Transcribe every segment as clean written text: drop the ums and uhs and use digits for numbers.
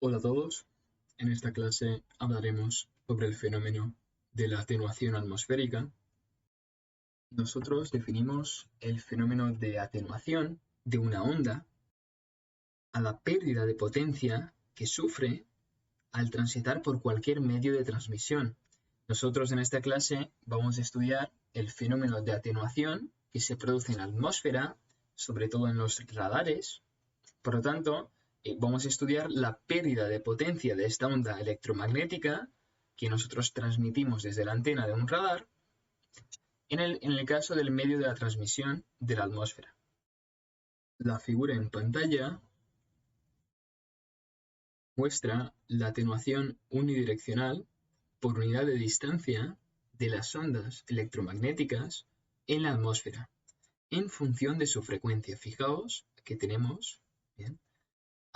Hola a todos, en esta clase hablaremos sobre el fenómeno de la atenuación atmosférica. Nosotros definimos el fenómeno de atenuación de una onda a la pérdida de potencia que sufre al transitar por cualquier medio de transmisión. Nosotros en esta clase vamos a estudiar el fenómeno de atenuación que se produce en la atmósfera, sobre todo en los radares. Por lo tanto, vamos a estudiar la pérdida de potencia de esta onda electromagnética que nosotros transmitimos desde la antena de un radar en el caso del medio de la transmisión de la atmósfera. La figura en pantalla muestra la atenuación unidireccional por unidad de distancia de las ondas electromagnéticas en la atmósfera en función de su frecuencia. Fijaos que tenemos, ¿bien?,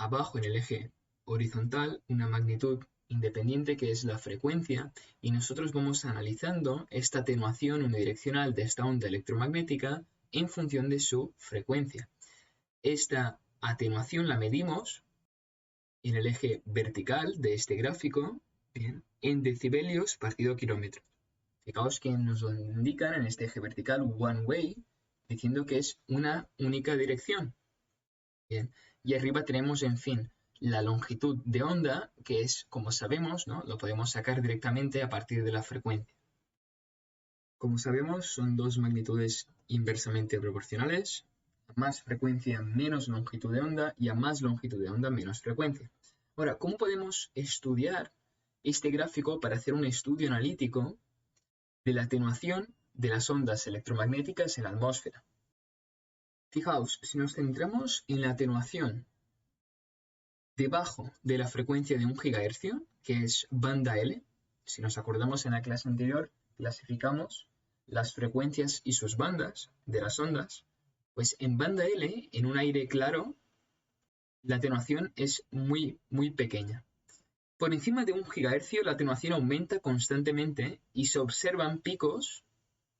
abajo en el eje horizontal una magnitud independiente que es la frecuencia, y nosotros vamos analizando esta atenuación unidireccional de esta onda electromagnética en función de su frecuencia. Esta atenuación la medimos en el eje vertical de este gráfico, ¿bien?, en decibelios partido kilómetro. Fijaos que nos lo indican en este eje vertical one way, diciendo que es una única dirección. Bien. Y arriba tenemos, en fin, la longitud de onda, que es, como sabemos, ¿no?, lo podemos sacar directamente a partir de la frecuencia. Como sabemos, son dos magnitudes inversamente proporcionales. A más frecuencia, menos longitud de onda, y a más longitud de onda, menos frecuencia. Ahora, ¿cómo podemos estudiar este gráfico para hacer un estudio analítico de la atenuación de las ondas electromagnéticas en la atmósfera? Fijaos, si nos centramos en la atenuación debajo de la frecuencia de 1 GHz, que es banda L, si nos acordamos en la clase anterior, clasificamos las frecuencias y sus bandas de las ondas, pues en banda L, en un aire claro, la atenuación es muy pequeña. Por encima de 1 GHz la atenuación aumenta constantemente y se observan picos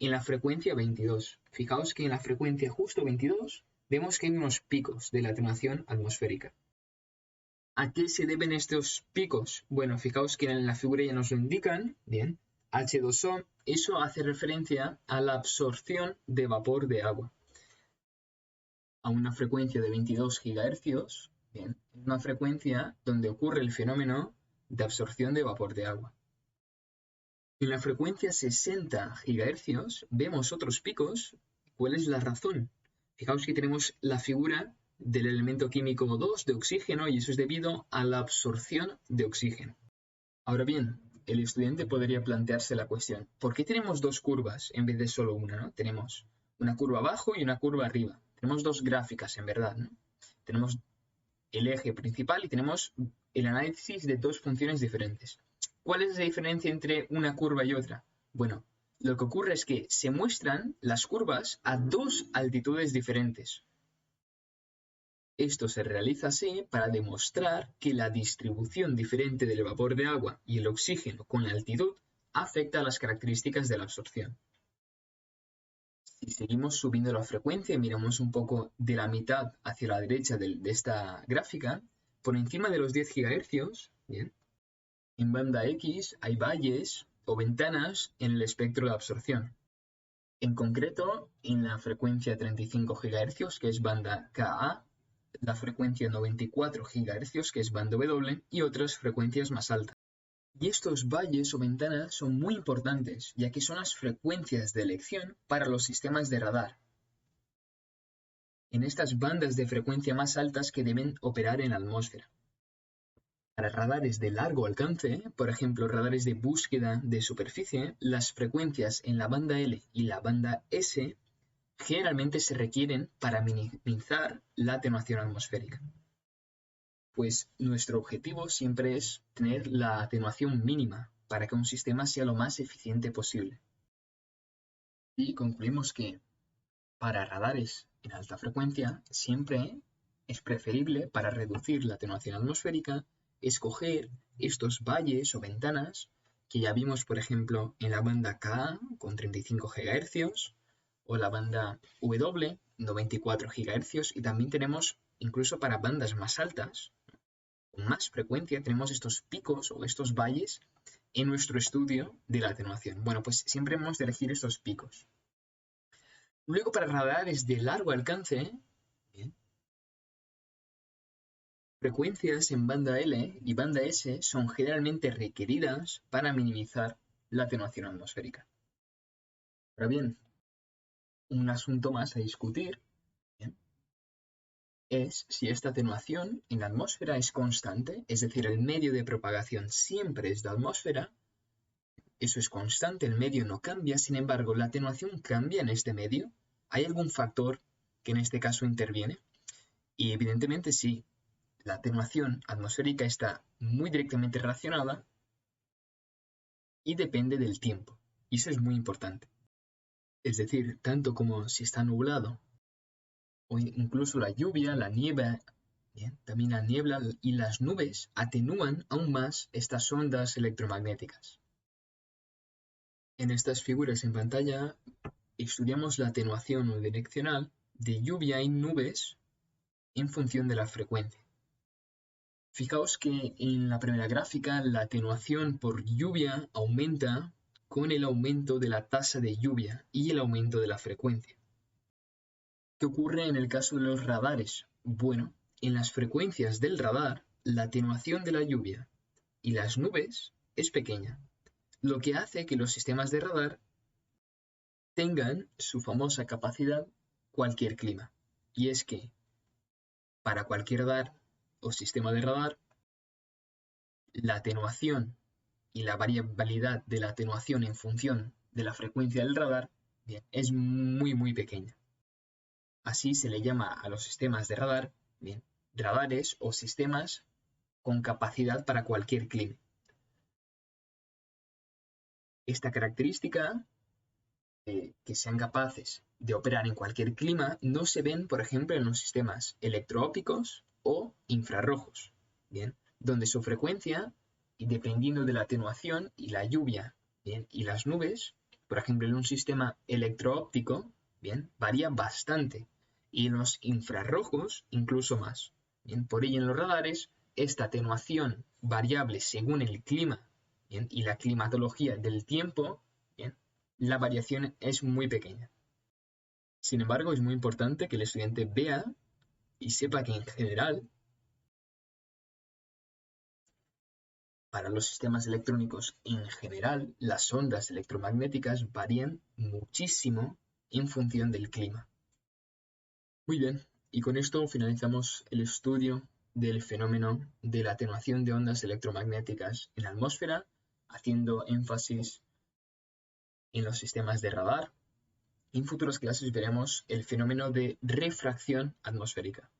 en la frecuencia 22. Fijaos que en la frecuencia justo 22 vemos que hay unos picos de la atenuación atmosférica. ¿A qué se deben estos picos? Bueno, fijaos que en la figura ya nos lo indican, bien, H2O, eso hace referencia a la absorción de vapor de agua a una frecuencia de 22 GHz, bien, una frecuencia donde ocurre el fenómeno de absorción de vapor de agua. En la frecuencia 60 GHz vemos otros picos. ¿Cuál es la razón? Fijaos que tenemos la figura del elemento químico 2 de oxígeno, y eso es debido a la absorción de oxígeno. Ahora bien, el estudiante podría plantearse la cuestión: ¿por qué tenemos dos curvas en vez de solo una, ¿no? Tenemos una curva abajo y una curva arriba. Tenemos dos gráficas, en verdad, ¿no? Tenemos el eje principal y tenemos el análisis de dos funciones diferentes. ¿Cuál es la diferencia entre una curva y otra? Bueno, lo que ocurre es que se muestran las curvas a dos altitudes diferentes. Esto se realiza así para demostrar que la distribución diferente del vapor de agua y el oxígeno con la altitud afecta a las características de la absorción. Si seguimos subiendo la frecuencia y miramos un poco de la mitad hacia la derecha de esta gráfica, por encima de los 10 GHz, bien, en banda X hay valles o ventanas en el espectro de absorción. En concreto, en la frecuencia 35 GHz, que es banda Ka, la frecuencia 94 GHz, que es banda W, y otras frecuencias más altas. Y estos valles o ventanas son muy importantes, ya que son las frecuencias de elección para los sistemas de radar. En estas bandas de frecuencia más altas que deben operar en la atmósfera. Para radares de largo alcance, por ejemplo radares de búsqueda de superficie, las frecuencias en la banda L y la banda S generalmente se requieren para minimizar la atenuación atmosférica. Pues nuestro objetivo siempre es tener la atenuación mínima para que un sistema sea lo más eficiente posible. Y concluimos que para radares en alta frecuencia siempre es preferible, para reducir la atenuación atmosférica, escoger estos valles o ventanas que ya vimos, por ejemplo, en la banda Ka con 35 GHz o la banda W 94 GHz, y también tenemos incluso para bandas más altas, con más frecuencia tenemos estos picos o estos valles en nuestro estudio de la atenuación. Bueno, pues siempre hemos de elegir estos picos. Luego, para radares de largo alcance, bien, frecuencias en banda L y banda S son generalmente requeridas para minimizar la atenuación atmosférica. Ahora bien, un asunto más a discutir, bien, es si esta atenuación en la atmósfera es constante, es decir, el medio de propagación siempre es la atmósfera, eso es constante, el medio no cambia, sin embargo, la atenuación cambia en este medio. ¿Hay algún factor que en este caso interviene? Y evidentemente sí, la atenuación atmosférica está muy directamente relacionada y depende del tiempo. Y eso es muy importante. Es decir, tanto como si está nublado o incluso la lluvia, la nieve, bien, también la niebla y las nubes atenúan aún más estas ondas electromagnéticas. En estas figuras en pantalla estudiamos la atenuación unidireccional de lluvia y nubes en función de la frecuencia. Fijaos que en la primera gráfica la atenuación por lluvia aumenta con el aumento de la tasa de lluvia y el aumento de la frecuencia. ¿Qué ocurre en el caso de los radares? Bueno, en las frecuencias del radar, la atenuación de la lluvia y las nubes es pequeña, lo que hace que los sistemas de radar tengan su famosa capacidad cualquier clima. Y es que para cualquier radar o sistema de radar, la atenuación y la variabilidad de la atenuación en función de la frecuencia del radar, bien, es muy pequeña. Así se le llama a los sistemas de radar, bien, radares o sistemas con capacidad para cualquier clima. Esta característica, que sean capaces de operar en cualquier clima, no se ven, por ejemplo, en los sistemas electro-ópticos o infrarrojos, bien, donde su frecuencia, y dependiendo de la atenuación y la lluvia, bien, y las nubes, por ejemplo, en un sistema electro-óptico, bien, varía bastante, y en los infrarrojos incluso más. Bien, por ello en los radares, esta atenuación variable según el clima, bien, y la climatología del tiempo, bien, la variación es muy pequeña. Sin embargo, es muy importante que el estudiante vea y sepa que en general, para los sistemas electrónicos en general, las ondas electromagnéticas varían muchísimo en función del clima. Muy bien, y con esto finalizamos el estudio del fenómeno de la atenuación de ondas electromagnéticas en la atmósfera, haciendo énfasis en los sistemas de radar. En futuras clases veremos el fenómeno de refracción atmosférica.